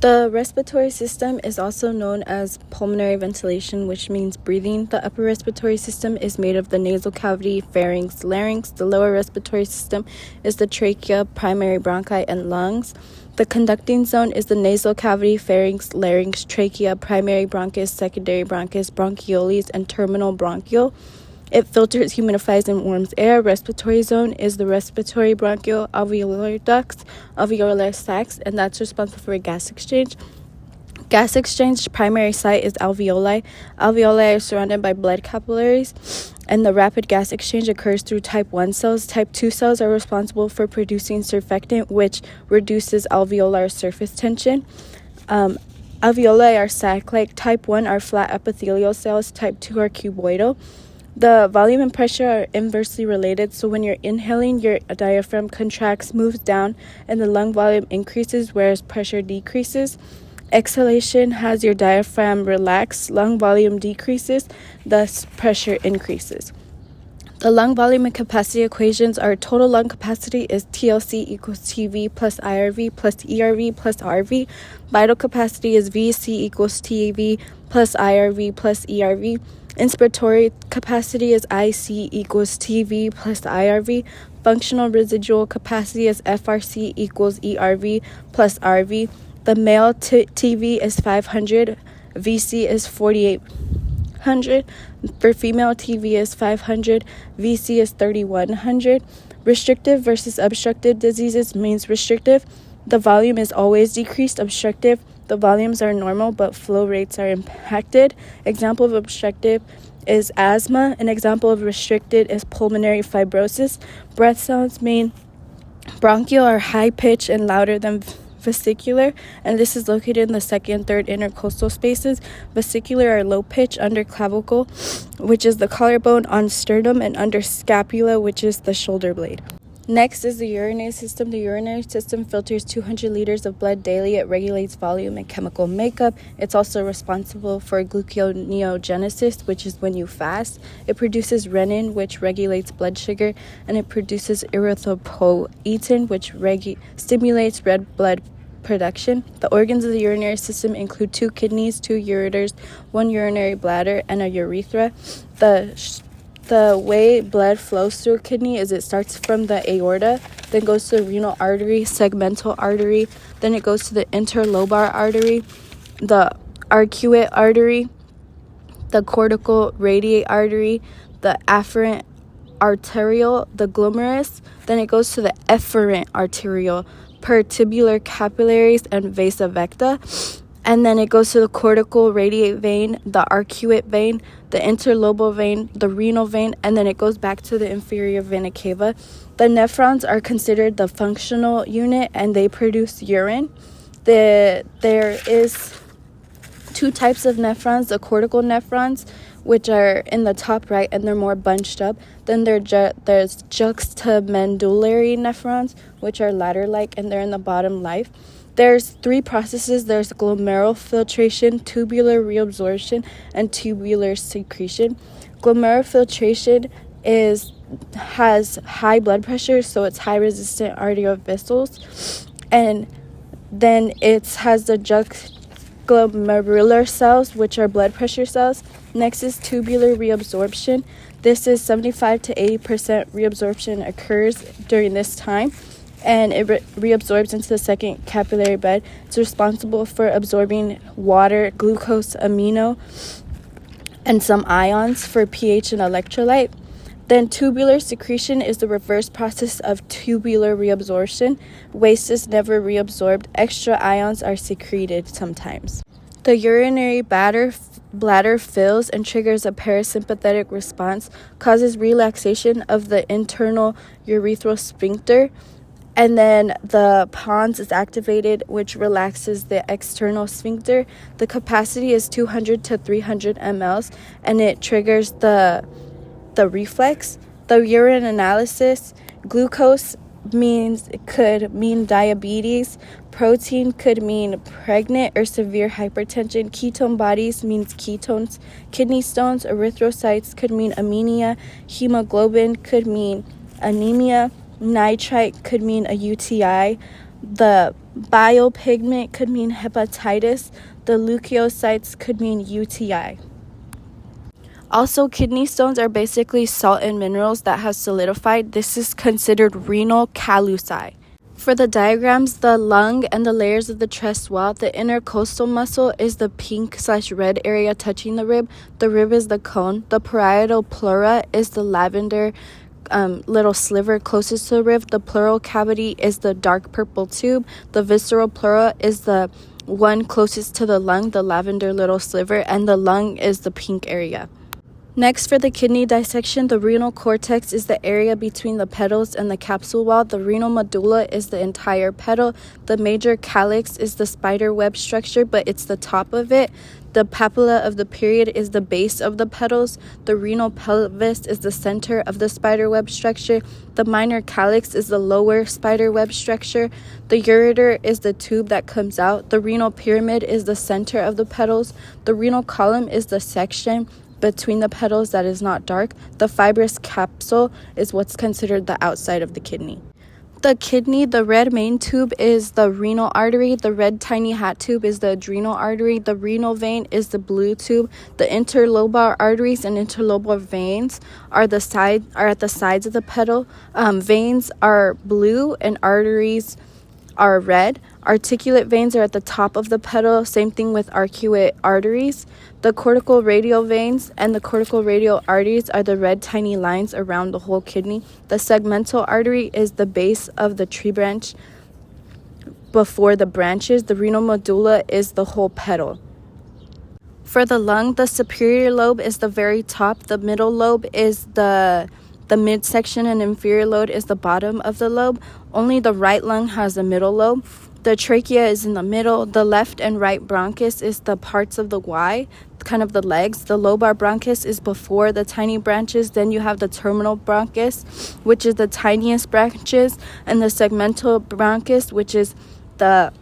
The respiratory system is also known as pulmonary ventilation, which means breathing. The upper respiratory system is made of the nasal cavity, pharynx, larynx. The lower respiratory system is the trachea, primary bronchi, and lungs. The conducting zone is the nasal cavity, pharynx, larynx, trachea, primary bronchus, secondary bronchus, bronchioles, and terminal bronchiole. It filters, humidifies, and warms air. Respiratory zone is the respiratory bronchial, alveolar ducts, alveolar sacs, and that's responsible for gas exchange. Gas exchange primary site is alveoli. Alveoli are surrounded by blood capillaries, and the rapid gas exchange occurs through type 1 cells. Type 2 cells are responsible for producing surfactant, which reduces alveolar surface tension. Alveoli are sac-like. Type 1 are flat epithelial cells. Type 2 are cuboidal. The volume and pressure are inversely related, so when you're inhaling, your diaphragm contracts, moves down, and the lung volume increases, whereas pressure decreases. Exhalation has your diaphragm relax, lung volume decreases, thus pressure increases. The lung volume and capacity equations are total lung capacity is TLC equals TV plus IRV plus ERV plus RV. Vital capacity is VC equals TAV plus IRV plus ERV. Inspiratory capacity is IC equals TV plus IRV. Functional residual capacity is FRC equals ERV plus RV. The male TV is 500. VC is 4800. For female TV is 500. VC is 3100. Restrictive versus obstructive diseases means restrictive. The volume is always decreased. Obstructive, the volumes are normal, but flow rates are impacted. Example of obstructive is asthma. An example of restricted is pulmonary fibrosis. Breath sounds mean bronchial are high-pitched and louder than vesicular, and this is located in the second and third intercostal spaces. Vesicular are low-pitched under clavicle, which is the collarbone, on sternum, and under scapula, which is the shoulder blade. Next is the urinary system. The urinary system filters 200 liters of blood daily. It regulates volume and chemical makeup. It's also responsible for gluconeogenesis, which is when you fast. It produces renin, which regulates blood sugar, and it produces erythropoietin, which stimulates red blood production. The organs of the urinary system include 2 kidneys, 2 ureters, 1 urinary bladder, and a urethra. The way blood flows through a kidney is it starts from the aorta, then goes to the renal artery, segmental artery, then it goes to the interlobar artery, the arcuate artery, the cortical radiate artery, the afferent arteriole, the glomerulus, then it goes to the efferent arteriole, per tubular capillaries, and vasa vecta. And then it goes to the cortical radiate vein, the arcuate vein, the interlobal vein, the renal vein, and then it goes back to the inferior vena cava. The nephrons are considered the functional unit, and they produce urine. There is 2 types of nephrons, the cortical nephrons, which are in the top right, and they're more bunched up. Then there's juxtamedullary nephrons, which are ladder-like, and they're in the bottom left. There's 3 processes. There's glomerular filtration, tubular reabsorption, and tubular secretion. Glomerular filtration has high blood pressure, so it's high resistant arterial vessels. And then it has the juxtaglomerular cells, which are blood pressure cells. Next is tubular reabsorption. This is 75 to 80% reabsorption occurs during this time, and it reabsorbs into the second capillary bed. It's responsible for absorbing water, glucose, amino, and some ions for pH and electrolyte. Then tubular secretion is the reverse process of tubular reabsorption. Waste is never reabsorbed. Extra ions are secreted sometimes. The urinary bladder fills and triggers a parasympathetic response, causes relaxation of the internal urethral sphincter, and then the pons is activated, which relaxes the external sphincter. The capacity is 200 to 300 mLs, and it triggers the reflex. The urine analysis, glucose could mean diabetes. Protein could mean pregnant or severe hypertension. Ketone bodies means ketones. Kidney stones, erythrocytes could mean anemia. Hemoglobin could mean anemia. Nitrite could mean a UTI. The Biopigment could mean hepatitis. The leukocytes could mean UTI. Also, kidney stones are basically salt and minerals that have solidified. This is considered renal calluci. For the diagrams, the lung and the layers of the chest wall, the intercostal muscle is the pink/red area touching the rib. The rib is the cone. The parietal pleura is the lavender little sliver closest to the rib. The pleural cavity is the dark purple tube. The visceral pleura is the one closest to the lung, the lavender little sliver, and the lung is the pink area. Next, for the kidney dissection, the renal cortex is the area between the petals and the capsule wall. The renal medulla is the entire petal. The major calyx is the spider web structure, but it's the top of it. The papilla of the period is the base of the petals. The renal pelvis is the center of the spider web structure. The minor calyx is the lower spider web structure. The ureter is the tube that comes out. The renal pyramid is the center of the petals. The renal column is the section between the petals that is not dark. The fibrous capsule is what's considered the outside of the kidney. The kidney, the red main tube is the renal artery. The red tiny hat tube is the adrenal artery. The renal vein is the blue tube. The interlobar arteries and interlobar veins are at the sides of the petal. Veins are blue and arteries are red. Articulate veins are at the top of the petal. Same thing with arcuate arteries. The cortical radial veins and the cortical radial arteries are the red tiny lines around the whole kidney. The segmental artery is the base of the tree branch before the branches. The renal medulla is the whole petal. For the lung, the superior lobe is the very top. The middle lobe is the midsection, and inferior lobe is the bottom of the lobe. Only the right lung has a middle lobe. The trachea is in the middle. The left and right bronchus is the parts of the Y, kind of the legs. The lobar bronchus is before the tiny branches. Then you have the terminal bronchus, which is the tiniest branches, and the segmental bronchus, which is the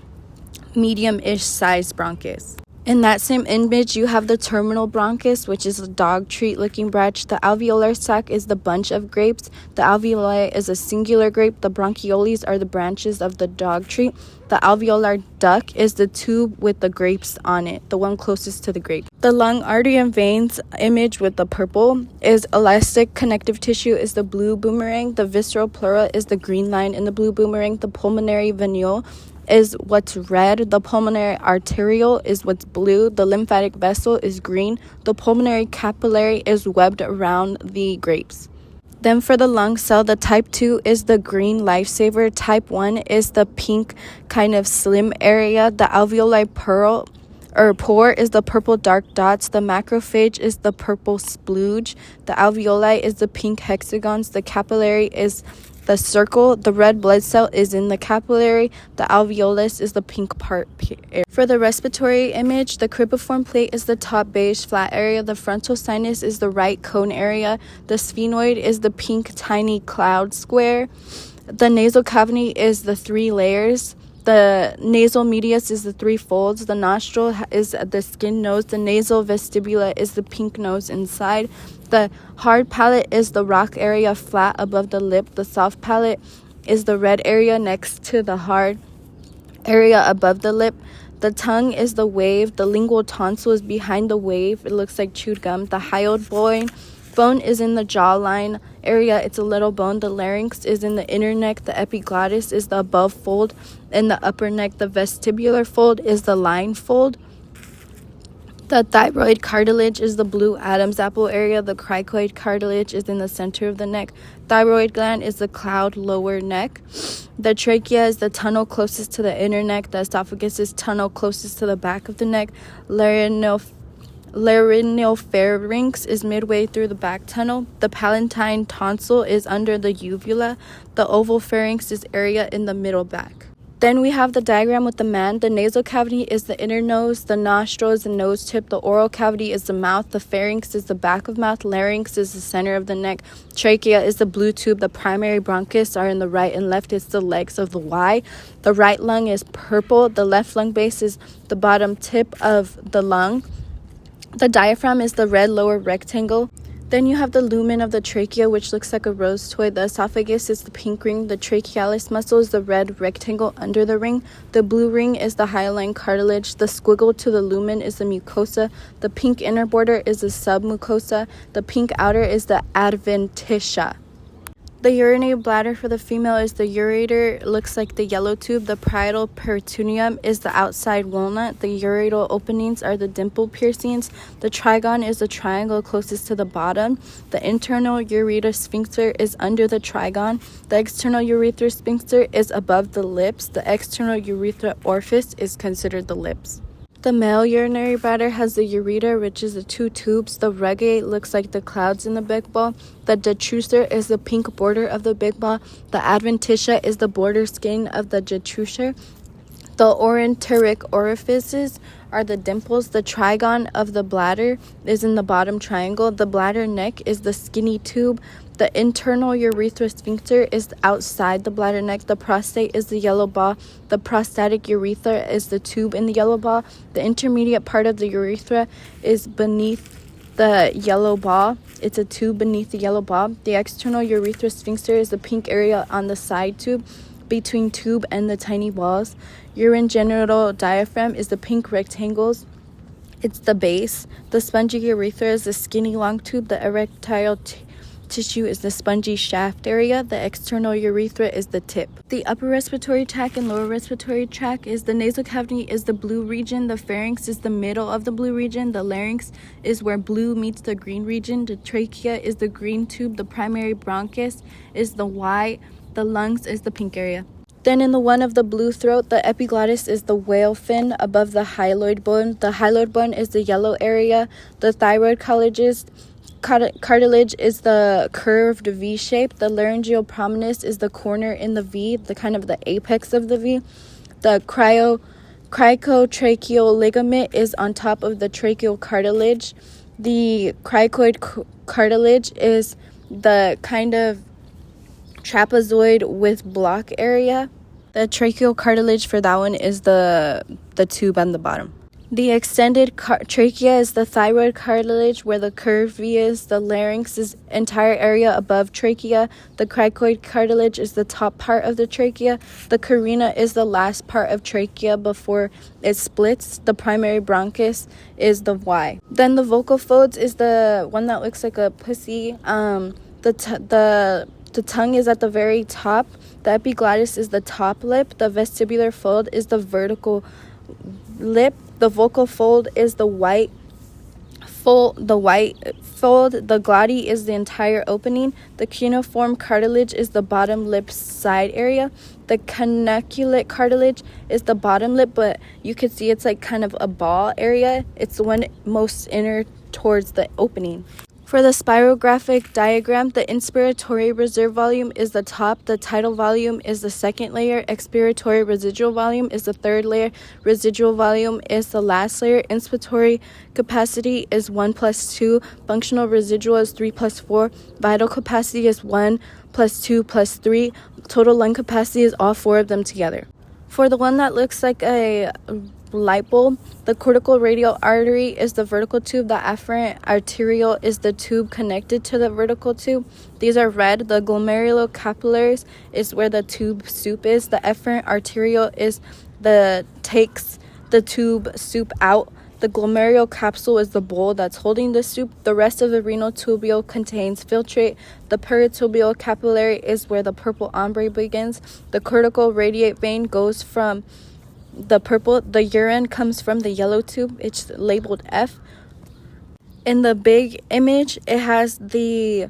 medium-ish sized bronchus. In that same image, you have the terminal bronchus, which is a dog treat-looking branch. The alveolar sac is the bunch of grapes. The alveoli is a singular grape. The bronchioles are the branches of the dog treat. The alveolar duct is the tube with the grapes on it, the one closest to the grape. The lung artery and veins image with the purple is elastic connective tissue is the blue boomerang. The visceral pleura is the green line in the blue boomerang. The pulmonary venule is what's red. The pulmonary arteriole is what's blue. The lymphatic vessel is green. The pulmonary capillary is webbed around the grapes. Then for the lung cell, the type 2 is the green lifesaver. Type 1 is the pink kind of slim area. The alveoli pore is the purple dark dots. The macrophage is the purple splooge. The alveoli is the pink hexagons. The capillary is the circle. The red blood cell is in the capillary. The alveolus is the pink part. For the respiratory image, the cribriform plate is the top beige flat area. The frontal sinus is the right cone area. The sphenoid is the pink tiny cloud square. The nasal cavity is the 3 layers. The nasal medius is the 3 folds. The nostril is the skin nose. The nasal vestibula is the pink nose inside. The hard palate is the rock area flat above the lip. The soft palate is the red area next to the hard area above the lip. The tongue is the wave. The lingual tonsil is behind the wave. It looks like chewed gum. The hyoid bone is in the jawline area. It's a little bone. The larynx is in the inner neck. The epiglottis is the above fold in the upper neck. The vestibular fold is the line fold. The thyroid cartilage is the blue Adam's apple area. The cricoid cartilage is in the center of the neck. Thyroid gland is the cloud lower neck. The trachea is the tunnel closest to the inner neck. The esophagus is tunnel closest to the back of the neck. Laryngopharynx is midway through the back tunnel. The palatine tonsil is under the uvula. The ovalpharynx is area in the middle back. Then we have the diagram with the man. The nasal cavity is the inner nose. The nostril is the nose tip. The oral cavity is the mouth. The pharynx is the back of mouth. Larynx is the center of the neck. Trachea is the blue tube. The primary bronchus are in the right and left. It's the legs of the Y. The right lung is purple. The left lung base is the bottom tip of the lung. The diaphragm is the red lower rectangle. Then you have the lumen of the trachea, which looks like a rose toy. The esophagus is the pink ring. The trachealis muscle is the red rectangle under the ring. The blue ring is the hyaline cartilage. The squiggle to the lumen is the mucosa. The pink inner border is the submucosa. The pink outer is the adventitia. The urinary bladder for the female is the ureter, looks like the yellow tube. The parietal peritoneum is the outside walnut. The ureteral openings are the dimple piercings. The trigon is the triangle closest to the bottom. The internal urethra sphincter is under the trigon. The external urethra sphincter is above the lips. The external urethra orifice is considered the lips. The male urinary bladder has the ureter, which is the two tubes. The rugate looks like the clouds in the big ball. The detrusor is the pink border of the big ball. The adventitia is the border skin of the detrusor. The orenteric orifices are the dimples. The trigon of the bladder is in the bottom triangle. The bladder neck is the skinny tube. The internal urethra sphincter is outside the bladder neck. The prostate is the yellow ball. The prostatic urethra is the tube in the yellow ball. The intermediate part of the urethra is beneath the yellow ball. It's a tube beneath the yellow ball. The external urethra sphincter is the pink area on the side tube between tube and the tiny walls. Urine genital diaphragm is the pink rectangles. It's the base. The spongy urethra is the skinny long tube. The erectile tissue is the spongy shaft area. The external urethra is the tip. The upper respiratory tract and lower respiratory tract is the nasal cavity is the blue region. The pharynx is the middle of the blue region. The larynx is where blue meets the green region. The trachea is the green tube. The primary bronchus is the white. The lungs is the pink area. Then in the one of the blue throat, the epiglottis is the whale fin above the hyaloid bone. The hyaloid bone is the yellow area. The thyroid cartilage is the curved V shape. The laryngeal prominence is the corner in the V, the kind of the apex of the V. The cricotracheal ligament is on top of the tracheal cartilage. The cricoid cartilage is the kind of trapezoid with block area. The tracheal cartilage for that one is the tube on the bottom. The extended trachea is the thyroid cartilage where the curved V is. The larynx is entire area above trachea. The cricoid cartilage is the top part of the trachea. The carina is the last part of trachea before it splits. The primary bronchus is the Y. Then the vocal folds is the one that looks like a pussy. The tongue is at the very top. The epiglottis is the top lip. The vestibular fold is the vertical lip. The vocal fold is the white fold. The glottis is the entire opening. The cuneiform cartilage is the bottom lip side area. The canaliculate cartilage is the bottom lip, but you can see it's like kind of a ball area. It's the one most inner towards the opening. For the spirographic diagram, the inspiratory reserve volume is the top, the tidal volume is the second layer, expiratory residual volume is the third layer, residual volume is the last layer, inspiratory capacity is 1 plus 2, functional residual is 3 plus 4, vital capacity is 1 plus 2 plus 3, total lung capacity is all four of them together. For the one that looks like a light bulb, the cortical radial artery is the vertical tube. The afferent arteriole is the tube connected to the vertical tube. These are red. The glomerulocapillaris is where the tube soup is. The efferent arteriole is takes the tube soup out. The glomerular capsule is the bowl that's holding the soup. The rest of the renal tubule contains filtrate. The peritubular capillary is where the purple ombre begins. The cortical radiate vein goes from the purple. The urine comes from the yellow tube. It's labeled F. In the big image, it has the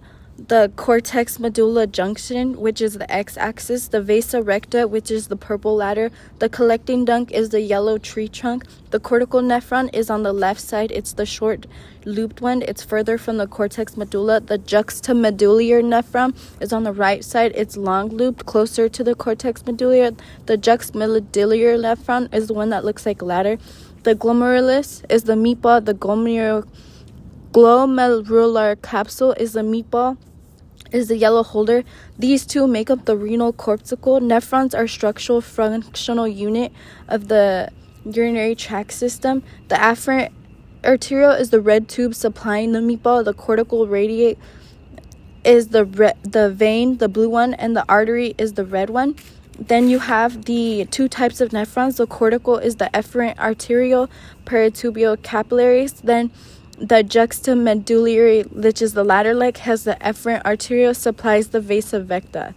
cortex medulla junction, which is the x-axis, the vasa recta, which is the purple ladder, the collecting duct is the yellow tree trunk, the cortical nephron is on the left side, it's the short looped one, it's further from the cortex medulla. The juxtamedullary nephron is on the right side, it's long looped, closer to the cortex medullary. The juxtamedullary nephron is the one that looks like a ladder. The glomerulus is the meatball, the glomerular capsule is the meatball, is the yellow holder. These two make up the renal corpuscle. Nephrons are structural functional unit of the urinary tract system. The afferent arteriole is the red tube supplying the meatball. The cortical radiate is the vein, the blue one, and the artery is the red one. Then you have the two types of nephrons. The cortical is the efferent arteriole peritubial capillaries. Then the juxtamedullary, which is the lateral leg, has the efferent arteriole, supplies the vasa vecta.